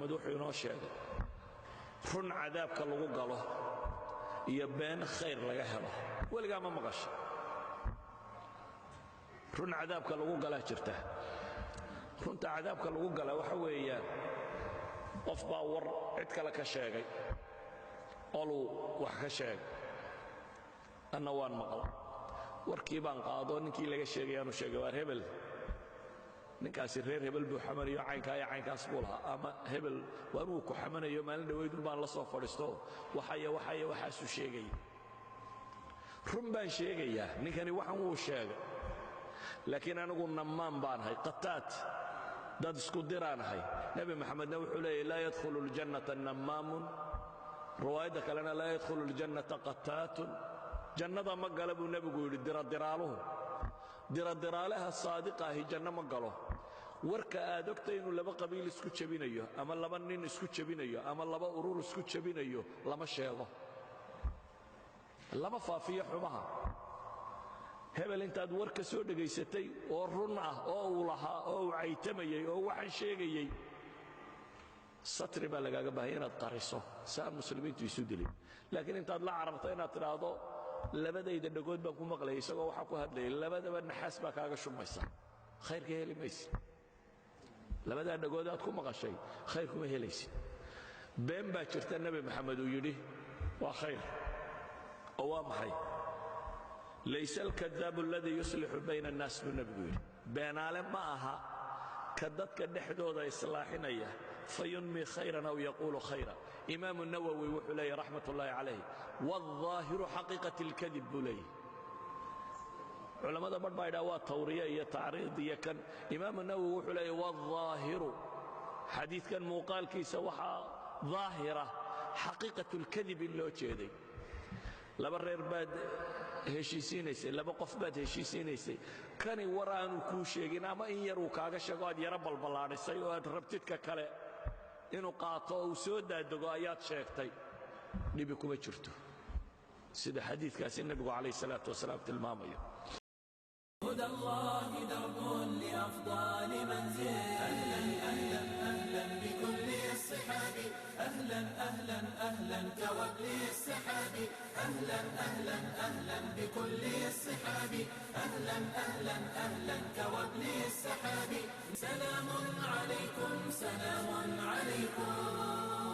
محمد وحينو شيغay run cadaabka lagu galo iyo been khayr laga helo waliga ma maqashay run cadaabka lagu gala jirta runta cadaabka lagu gala waxa weeyaan qof baa war cid kale ka sheegay olu wax ka sheegay anna waan maqla warkii baan qaado ninkii laga sheegay aanu sheegay war hebel ninkaasi reer hebel buu xamanayo caynkaas buu lahaa ama hebel waanuu ku xamanayo maalin dhaweydun baan la soo fadhiisto waxaasu sheegay run baan sheegayaa ninkani waxan wuu sheegay laakiin anigu nammaan baan hay qataat dad isku diraanahay nabi maxamedna wuxuu leeyahay laa yadkhulu ljannata nammaamun riwaayadda kalena laa yadkhulu ljannata qataatun jannada ma gala buu nebigu yidhi diradiraaluhu diradiraalaha saadiqaahi janno ma galo warka aad ogtay inuu laba qabiil isku jebinayo ama laba nin isku jebinayo ama laba urur isku jebinayo lama sheego lama faafiyo xumaha hebel intaad warka soo dhegaysatay oo run ah oo uu lahaa oo uu caytamayay oo waxaan sheegayay satri baa lagaaga baahay inaad qariso saan muslimiintu isu dilin laakiin intaad la cararto inaad tidhaahdo labadayda dhagood baan ku maqlayay isagoo waxaa ku hadlayay labadaba naxaas baa kaaga shumaysa khayrka heli maysid labadaa dhagood aad ku maqashay khayr kuma helaysid been baa jirta nebi maxamed uu yidhi waa khayr oo waa maxay laysa alkadaabu aladii yuslixu bayna annaas buu nebigu yidhi beenaale ma aha ka dadka dhexdooda islaaxinaya fayunmi khayran aw yaquulu khayra imaamu nawowi wuxuu leeyahy raxmat ullaahi calayh waaldaahiru xaqiiqati alkadib buu leeyahy culammada badh baa yidhaha waa tawriye iyo tacriid iyo kan imaamu nawowi wuxuu leeyahy waaldaahiru xadiidkan muuqaalkiisa waxaa daahira xaqiiqatu alkadib in loo jeeday laba reer baad heshiisiinaysay laba qof baad heshiisiinaysay kani war aanu kuu sheegin ama in yar uu kaaga sheego aad yaro balballaadhisay oo aad rabtidka kale inuu qaato oo uu soo daadego ayaad sheegtay dhibi kuma jirto sida xadiidkaasi nebigu calayh salaatu wasalaam tilmaamayo هدى الله درب لأفضال منزل أهلا أهلا أهلا بكل الصحاب أهلا أهلا أهلا كوابل السحاب أهلا أهلا أهلا بكل الصحاب أهلا أهلا أهلا كوابل السحاب سلام عليكم سلام عليكم